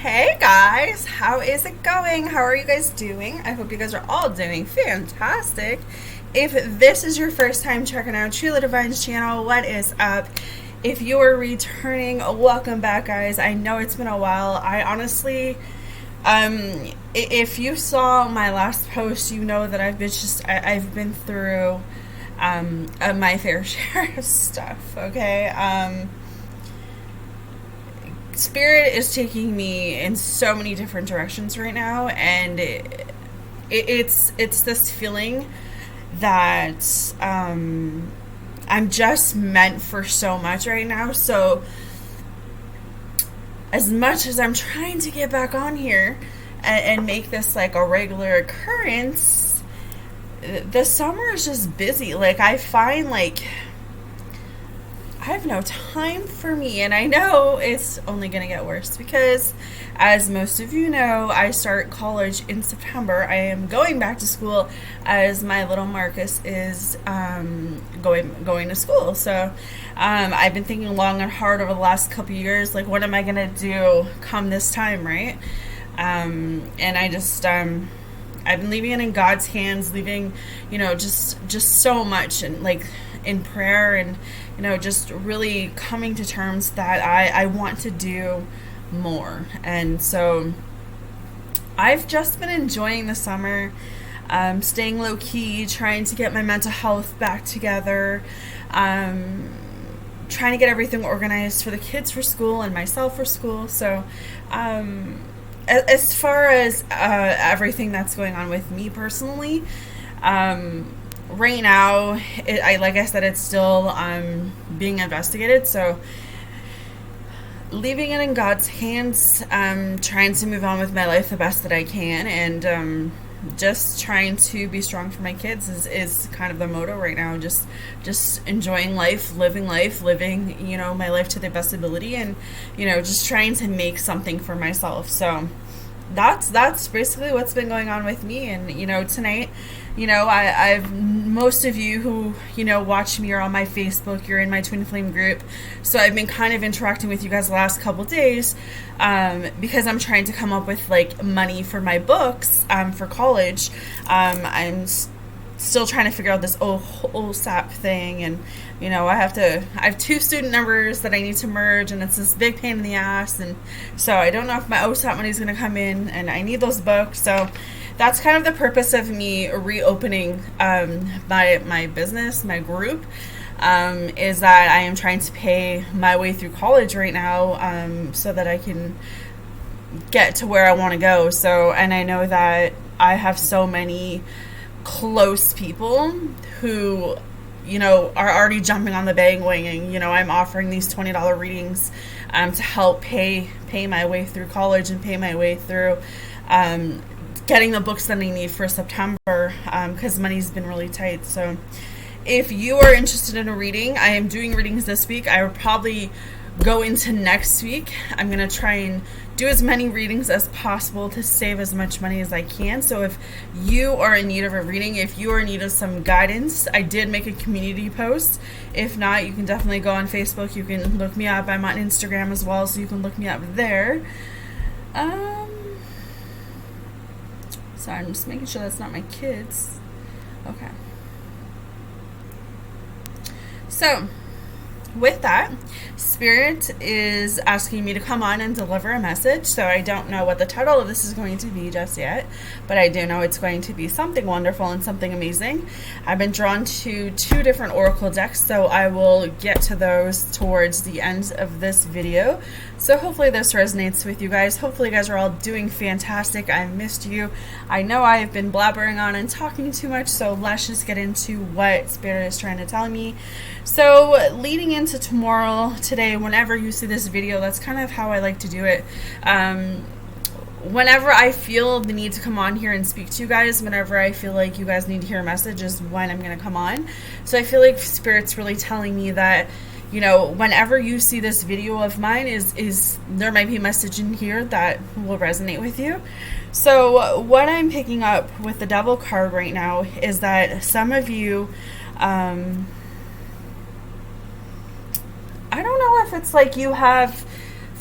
Hey guys, how is it going? How are you guys doing? I hope you guys are all doing fantastic. If this is your first time checking out Truly Divine's channel, what is up? If you are returning, welcome back, guys. I know it's been a while. I honestly, if you saw my last post, you know that I've been through my fair share of stuff. Okay. Spirit is taking me in so many different directions right now, and it's this feeling that I'm just meant for so much right now. So as much as I'm trying to get back on here and make this like a regular occurrence, the summer is just busy. Like, I find like I have no time for me, and I know it's only going to get worse because, as most of you know, I start college in September. I am going back to school as my little Marcus is going to school. So I've been thinking long and hard over the last couple of years, like, what am I going to do come this time, right? And I just I've been leaving it in God's hands, leaving, just so much, and like in prayer, and just really coming to terms that I want to do more. And so I've just been enjoying the summer, staying low key, trying to get my mental health back together, trying to get everything organized for the kids for school and myself for school. So as far as everything that's going on with me personally, right now, like I said, it's still being investigated. So leaving it in God's hands, trying to move on with my life the best that I can, and just trying to be strong for my kids is kind of the motto right now. Just enjoying life, living my life to the best ability, and just trying to make something for myself. So that's basically what's been going on with me. And tonight, I've most of you who watch me are on my Facebook. You're in my Twin Flame group, so I've been kind of interacting with you guys the last couple days, because I'm trying to come up with like money for my books for college. I'm still trying to figure out this OSAP thing, and I have two student numbers that I need to merge, and it's this big pain in the ass, and so I don't know if my OSAP money is going to come in, and I need those books. So that's kind of the purpose of me reopening my business, my group, is that I am trying to pay my way through college right now, so that I can get to where I want to go. So, and I know that I have so many close people who are already jumping on the bandwagon. I'm offering these $20 readings to help pay my way through college and pay my way through getting the books that I need for September, because money's been really tight. So if you are interested in a reading, I am doing readings this week. I will probably go into next week. I'm going to try and do as many readings as possible to save as much money as I can. So if you are in need of a reading, if you are in need of some guidance, I did make a community post. If not, you can definitely go on Facebook. You can look me up. I'm on Instagram as well, so you can look me up there. So I'm just making sure that's not my kids. Okay. So with that, Spirit is asking me to come on and deliver a message. So I don't know what the title of this is going to be just yet, but I do know it's going to be something wonderful and something amazing. I've been drawn to two different oracle decks, so I will get to those towards the end of this video. So hopefully this resonates with you guys. Hopefully you guys are all doing fantastic. I've missed you. I know I've been blabbering on and talking too much, so let's just get into what Spirit is trying to tell me. So leading into today, whenever you see this video, that's kind of how I like to do it. Whenever I feel the need to come on here and speak to you guys, whenever I feel like you guys need to hear a message, is when I'm going to come on. So I feel like Spirit's really telling me that, whenever you see this video of mine, is there might be a message in here that will resonate with you. So what I'm picking up with the Devil card right now is that some of you, I don't know if it's like you have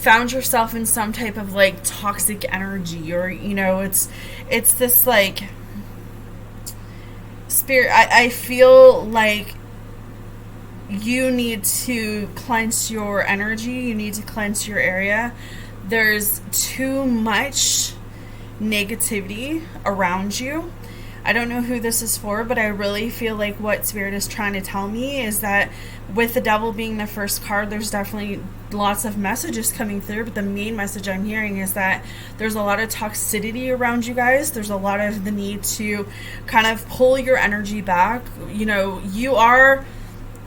found yourself in some type of like toxic energy, or it's this like spirit. I feel like you need to cleanse your energy, you need to cleanse your area. There's too much negativity around you. I don't know who this is for, but I really feel like what Spirit is trying to tell me is that with the Devil being the first card, there's definitely lots of messages coming through, but the main message I'm hearing is that there's a lot of toxicity around you guys. There's a lot of the need to kind of pull your energy back. You are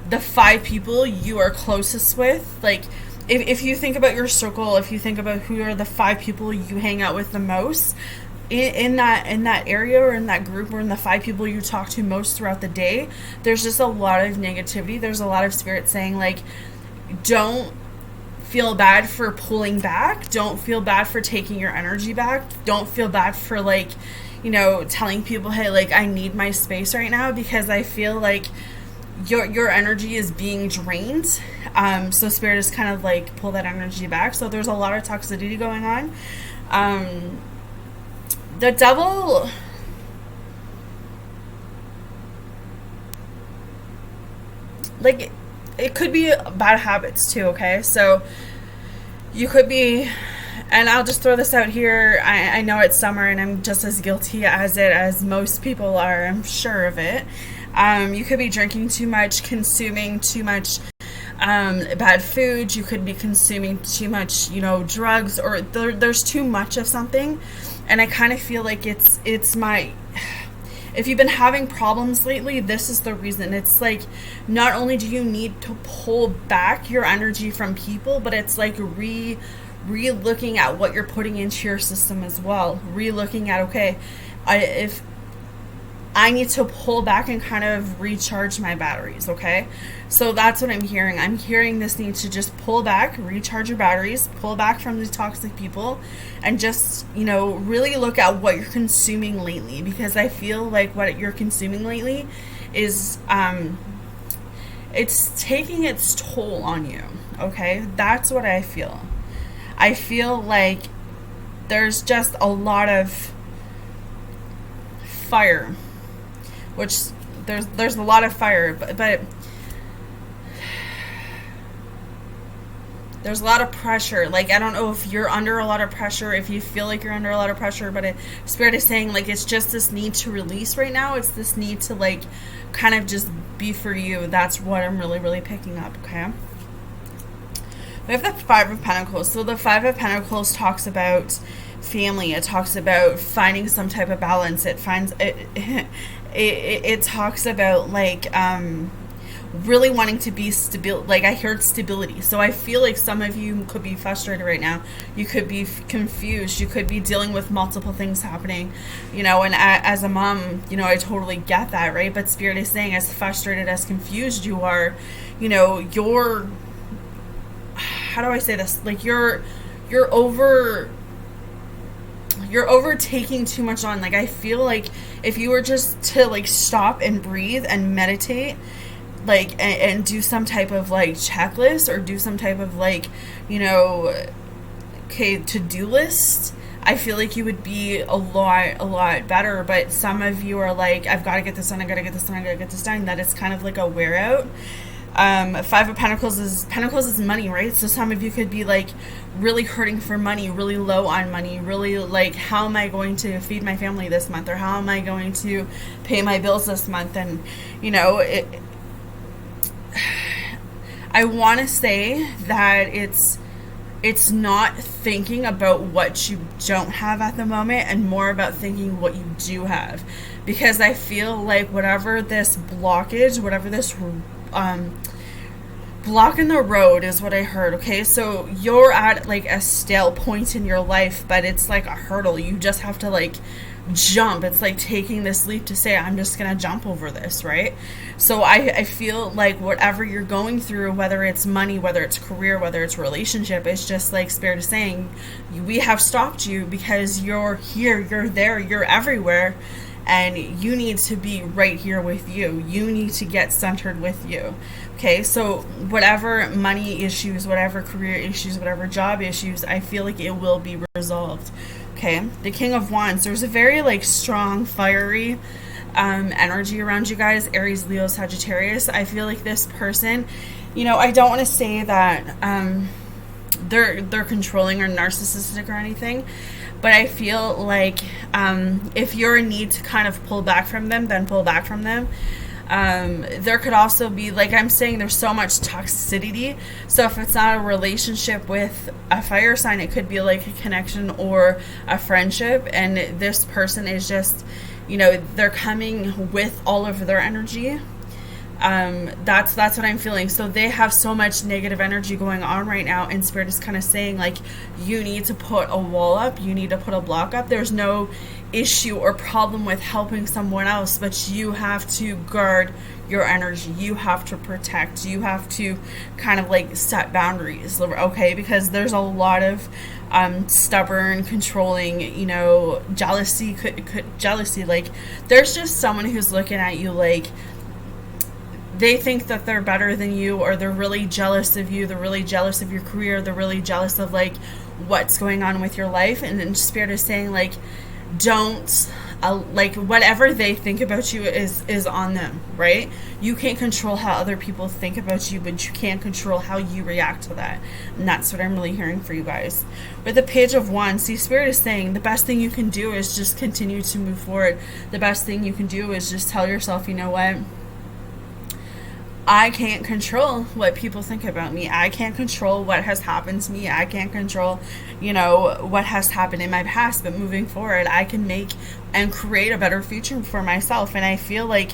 the 5 people you are closest with. Like, if you think about your circle, if you think about who are the 5 people you hang out with the most, in that area, or in that group, or in the 5 people you talk to most throughout the day, there's just a lot of negativity. There's a lot of spirit saying, like, don't feel bad for pulling back. Don't feel bad for taking your energy back. Don't feel bad for, like, telling people, hey, like, I need my space right now, because I feel like your energy is being drained. So Spirit is kind of like, pull that energy back. So there's a lot of toxicity going on. The Devil, like, it could be bad habits too, okay? So you could be, and I'll just throw this out here, I know it's summer and I'm just as guilty as most people are, I'm sure of it. You could be drinking too much, consuming too much bad food. You could be consuming too much, drugs, or there's too much of something. And I kind of feel like it's if you've been having problems lately, this is the reason. It's like, not only do you need to pull back your energy from people, but it's like re-looking at what you're putting into your system as well. Re-looking at, okay, if I need to pull back and kind of recharge my batteries, okay? So that's what I'm hearing. I'm hearing this need to just pull back, recharge your batteries, pull back from the toxic people, and just, really look at what you're consuming lately, because I feel like what you're consuming lately is, it's taking its toll on you, okay? That's what I feel. I feel like there's just a lot of fire, which there's a lot of fire, but there's a lot of pressure. Like, I don't know if you're under a lot of pressure, if you feel like you're under a lot of pressure, but Spirit is saying, like, it's just this need to release right now. It's this need to, like, kind of just be for you. That's what I'm really, really picking up, okay? We have the 5 of Pentacles. So the 5 of Pentacles talks about family. It talks about finding some type of balance. It talks about, like, really wanting to be stable. Like, I heard stability. So I feel like some of you could be frustrated right now. You could be confused. You could be dealing with multiple things happening, and as a mom, I totally get that, right? But Spirit is saying, as frustrated, as confused you are, you're, how do I say this? Like, you're overtaking too much on. Like, I feel like if you were just to, like, stop and breathe and meditate, like, and do some type of, like, checklist, or do some type of, like, to-do list, I feel like you would be a lot better. But some of you are like, I've got to get this done, I got to get this done, I got to get this done. That is kind of like a wear out. 5 of Pentacles is money, right? So some of you could be, like, really hurting for money, really low on money, really, like, how am I going to feed my family this month, or how am I going to pay my bills this month? And I want to say that it's not thinking about what you don't have at the moment, and more about thinking what you do have. Because I feel like whatever this blockage, whatever this block in the road is what I heard, okay? So you're at, like, a stale point in your life, but it's like a hurdle. You just have to, like, jump. It's like taking this leap to say, I'm just gonna jump over this, right? So I feel like whatever you're going through, whether it's money, whether it's career, whether it's relationship, it's just like Spirit is saying, we have stopped you because you're here, you're there, you're everywhere, and you need to be right here with you. You need to get centered with you. Okay, so whatever money issues, whatever career issues, whatever job issues, I feel like it will be resolved. Okay, the King of Wands, there's a very like strong, fiery energy around you guys, Aries, Leo, Sagittarius. I feel like this person, I don't want to say that they're controlling or narcissistic or anything, but I feel like if you're in need to kind of pull back from them, then pull back from them. There could also be, like I'm saying, there's so much toxicity. So if it's not a relationship with a fire sign, it could be like a connection or a friendship. And this person is just, they're coming with all of their energy. That's what I'm feeling. So they have so much negative energy going on right now, and Spirit is kind of saying like, you need to put a wall up, you need to put a block up. There's no issue or problem with helping someone else, but you have to guard your energy, you have to protect, you have to kind of like set boundaries, okay? Because there's a lot of stubborn, controlling, jealousy, jealousy. Like there's just someone who's looking at you like they think that they're better than you, or they're really jealous of you, they're really jealous of your career, they're really jealous of like what's going on with your life. And then Spirit is saying like, don't like whatever they think about you is on them, right? You can't control how other people think about you, but you can control how you react to that. And that's what I'm really hearing for you guys. With the Page of Wands, see, Spirit is saying the best thing you can do is just continue to move forward. The best thing you can do is just tell yourself, you know what, I can't control what people think about me. I can't control what has happened to me. I can't control, what has happened in my past. But moving forward, I can make and create a better future for myself. And I feel like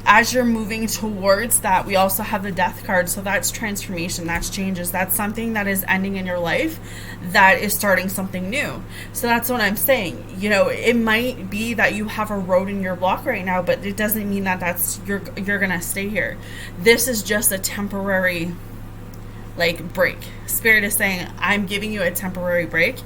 as you're moving towards that, we also have the Death card. So that's transformation, that's changes, that's something that is ending in your life that is starting something new. So that's what I'm saying. It might be that you have a road in your block right now, but it doesn't mean that you're gonna stay here. This is just a temporary like break. Spirit is saying, I'm giving you a temporary break,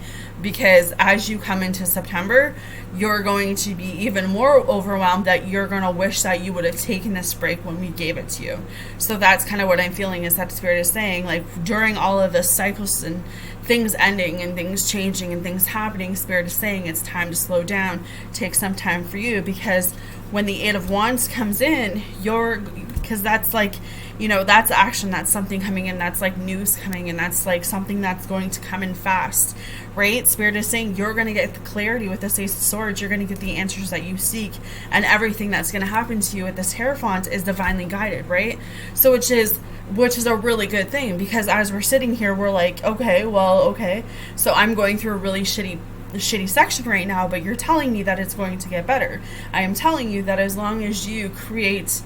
because as you come into September, you're going to be even more overwhelmed, that you're going to wish that you would have taken this break when we gave it to you. So that's kind of what I'm feeling, is that Spirit is saying, like, during all of the cycles and things ending and things changing and things happening, Spirit is saying it's time to slow down, take some time for you. Because when the Eight of Wands comes in, because that's like, that's action, that's something coming in, that's like news coming in, that's like something that's going to come in fast, right? Spirit is saying you're going to get the clarity with this Ace of Swords, you're going to get the answers that you seek, and everything that's going to happen to you with this Hierophant is divinely guided, right? So which is a really good thing, because as we're sitting here, we're like, okay, so I'm going through a really shitty section right now, but you're telling me that it's going to get better. I am telling you that as long as you create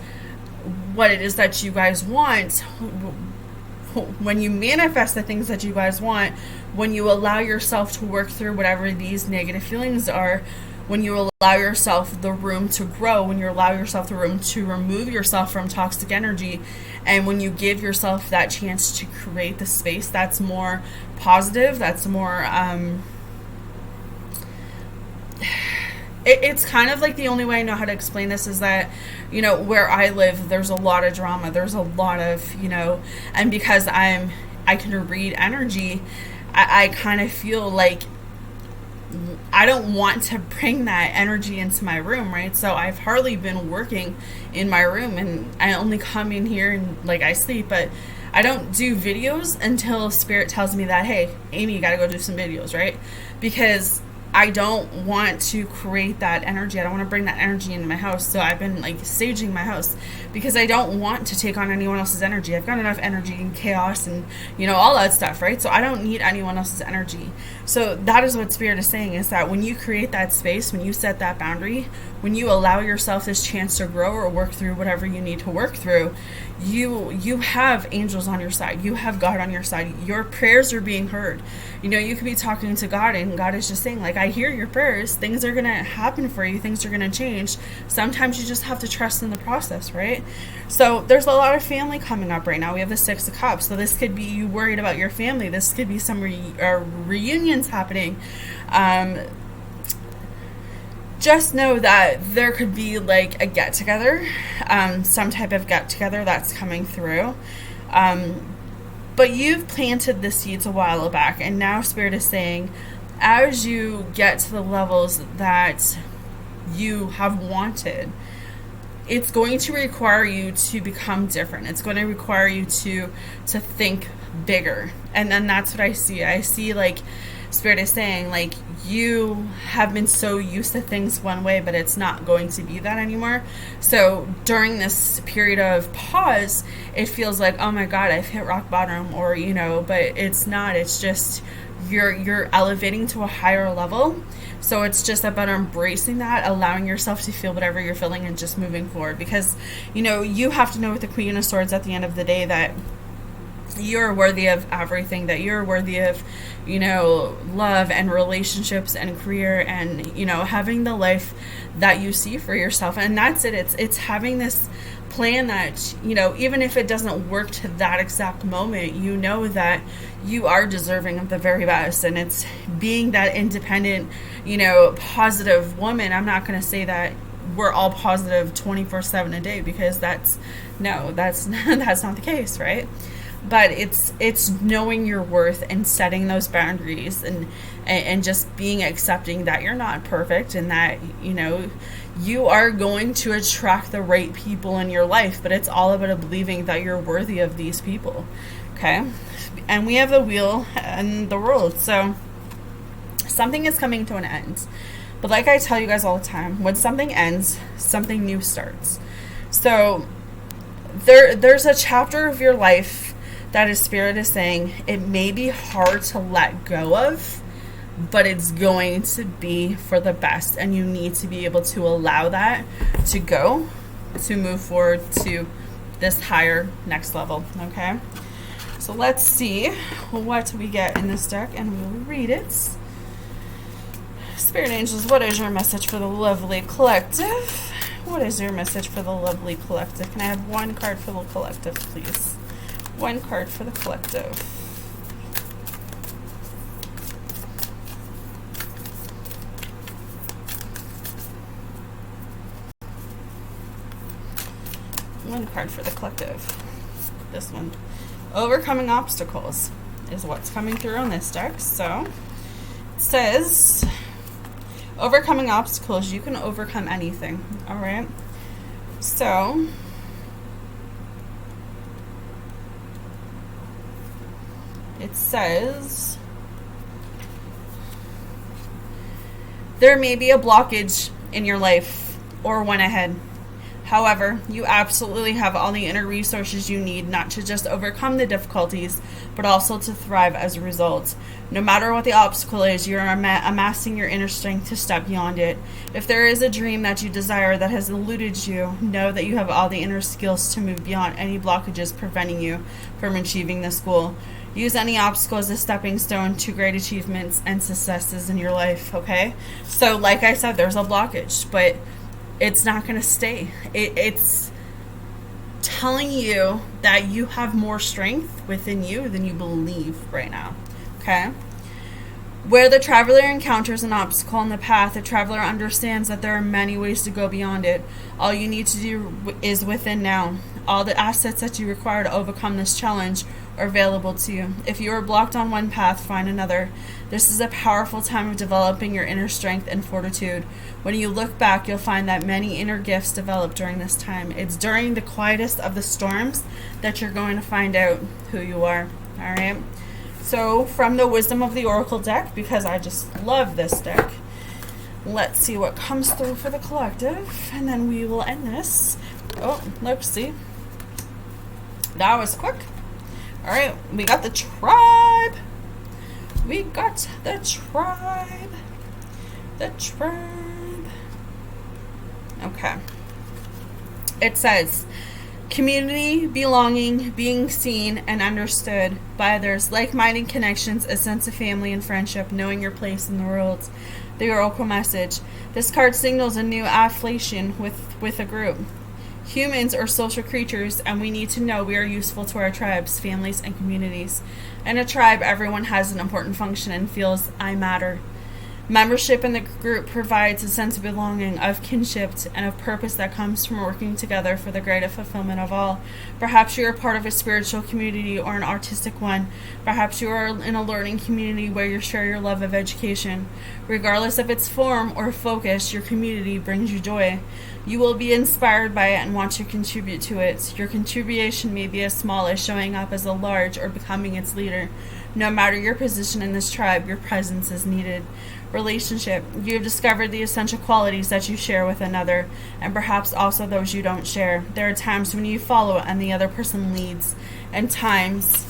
what it is that you guys want, when you manifest the things that you guys want, when you allow yourself to work through whatever these negative feelings are, when you allow yourself the room to grow, when you allow yourself the room to remove yourself from toxic energy, and when you give yourself that chance to create the space that's more positive, that's more it's kind of like, the only way I know how to explain this is that, where I live, there's a lot of drama, there's a lot of, and because I can read energy, I kind of feel like I don't want to bring that energy into my room, right? So I've hardly been working in my room, and I only come in here and like I sleep, but I don't do videos until Spirit tells me that, hey, Amy, you gotta go do some videos, right? Because I don't want to create that energy. I don't want to bring that energy into my house. So I've been like saging my house, because I don't want to take on anyone else's energy. I've got enough energy and chaos and, all that stuff, right? So I don't need anyone else's energy. So that is what Spirit is saying, is that when you create that space, when you set that boundary, when you allow yourself this chance to grow or work through whatever you need to work through, you have angels on your side. You have God on your side. Your prayers are being heard. You could be talking to God, and God is just saying, like, I hear your prayers. Things are going to happen for you. Things are going to change. Sometimes you just have to trust in the process, right? So there's a lot of family coming up right now. We have the Six of Cups. So this could be you worried about your family. This could be some reunions happening. just know that there could be like a get together, some type of get together that's coming through. But you've planted the seeds a while back, and now Spirit is saying, as you get to the levels that you have wanted, it's going to require you to become different. It's going to require you to think bigger. And then that's what I see. I see like Spirit is saying, like, you have been so used to things one way, but it's not going to be that anymore. So during this period of pause, it feels like, oh my God, I've hit rock bottom, or, you know, but it's not. It's just you're elevating to a higher level. So it's just about embracing that, allowing yourself to feel whatever you're feeling, and just moving forward. Because, you know, you have to know with the Queen of Swords at the end of the day that you're worthy of everything, that you're worthy of, you know, love and relationships and career, and, you know, having the life that you see for yourself. And that's it. It's having this plan that, you know, even if it doesn't work to that exact moment, you know that you are deserving of the very best. And it's being that independent, you know, positive woman. I'm not going to say that we're all positive 24/7 a day, because that's not the case, right? But it's knowing your worth and setting those boundaries, and just being accepting that you're not perfect, and that, you know, you are going to attract the right people in your life, but it's all about believing that you're worthy of these people. Okay? And we have the wheel and the world. So something is coming to an end. But like I tell you guys all the time, when something ends, something new starts. So there's a chapter of your life that is Spirit is saying it may be hard to let go of, but it's going to be for the best, and you need to be able to allow that to go, to move forward to this higher next level. Okay, so let's see what we get in this deck, and we'll read it. Spirit angels, what is your message for the lovely collective? What is your message for the lovely collective? Can I have one card for the collective, please? One card for the collective. One card for the collective. This one. Overcoming obstacles is what's coming through on this deck. So it says, overcoming obstacles, you can overcome anything. All right. So it says there may be a blockage in your life or one ahead. However, you absolutely have all the inner resources you need, not to just overcome the difficulties, but also to thrive as a result. No matter what the obstacle is, you're amassing your inner strength to step beyond it. If there is a dream that you desire that has eluded you, know that you have all the inner skills to move beyond any blockages preventing you from achieving this goal. Use any obstacle as a stepping stone to great achievements and successes in your life, okay? So, like I said, there's a blockage, but it's not going to stay. It's telling you that you have more strength within you than you believe right now, okay? Where the traveler encounters an obstacle in the path, the traveler understands that there are many ways to go beyond it. All you need to do is within now. All the assets that you require to overcome this challenge are available to you. If you are blocked on one path, find another. This is a powerful time of developing your inner strength and fortitude. When you look back, you'll find that many inner gifts develop during this time. It's during the quietest of the storms that you're going to find out who you are. All right? So, from the Wisdom of the Oracle deck, because I just love this deck, let's see what comes through for the collective, and then we will end this. Oh, let's see. That was quick. All right, we got the tribe. We got the tribe. The tribe. Okay. It says, community, belonging, being seen and understood by others, like-minded connections, a sense of family and friendship, knowing your place in the world. The Oracle message. This card signals a new affiliation with a group. Humans are social creatures, and we need to know we are useful to our tribes, families, and communities. In a tribe, everyone has an important function and feels I matter. Membership in the group provides a sense of belonging, of kinship, and of purpose that comes from working together for the greater fulfillment of all. Perhaps you are part of a spiritual community or an artistic one. Perhaps you are in a learning community where you share your love of education. Regardless of its form or focus, your community brings you joy. You will be inspired by it and want to contribute to it. Your contribution may be as small as showing up as a large or becoming its leader. No matter your position in this tribe, your presence is needed. Relationship. You have discovered the essential qualities that you share with another, and perhaps also those you don't share. There are times when you follow and the other person leads, and times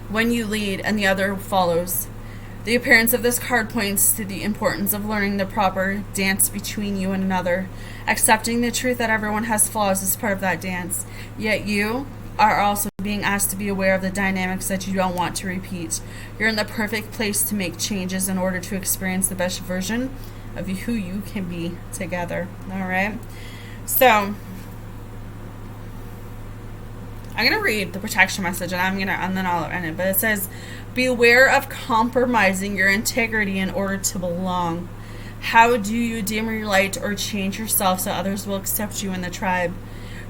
when you lead and the other follows. The appearance of this card points to the importance of learning the proper dance between you and another. Accepting the truth that everyone has flaws is part of that dance. Yet you are also being asked to be aware of the dynamics that you don't want to repeat. You're in the perfect place to make changes in order to experience the best version of who you can be together. All right? So, I'm going to read the protection message and then I'll end it. But it says, beware of compromising your integrity in order to belong. How do you dim your light or change yourself so others will accept you in the tribe?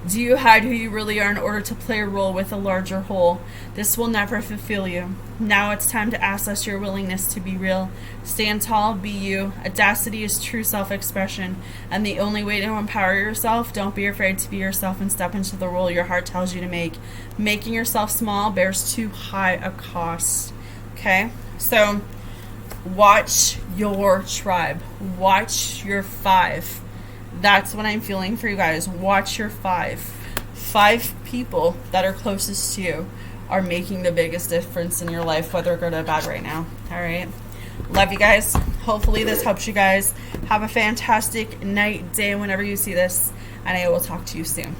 Do you hide who you really are in order to play a role with a larger whole? This will never fulfill you. Now it's time to assess your willingness to be real. Stand tall, be you. Audacity is true self-expression, and the only way to empower yourself, don't be afraid to be yourself and step into the role your heart tells you to make. Making yourself small bears too high a cost. Okay? So, watch your tribe. Watch your five. That's what I'm feeling for you guys. Watch your five. 5 people that are closest to you are making the biggest difference in your life, whether good or bad right now. All right. Love you guys. Hopefully this helps you guys. Have a fantastic night, day, whenever you see this. And I will talk to you soon.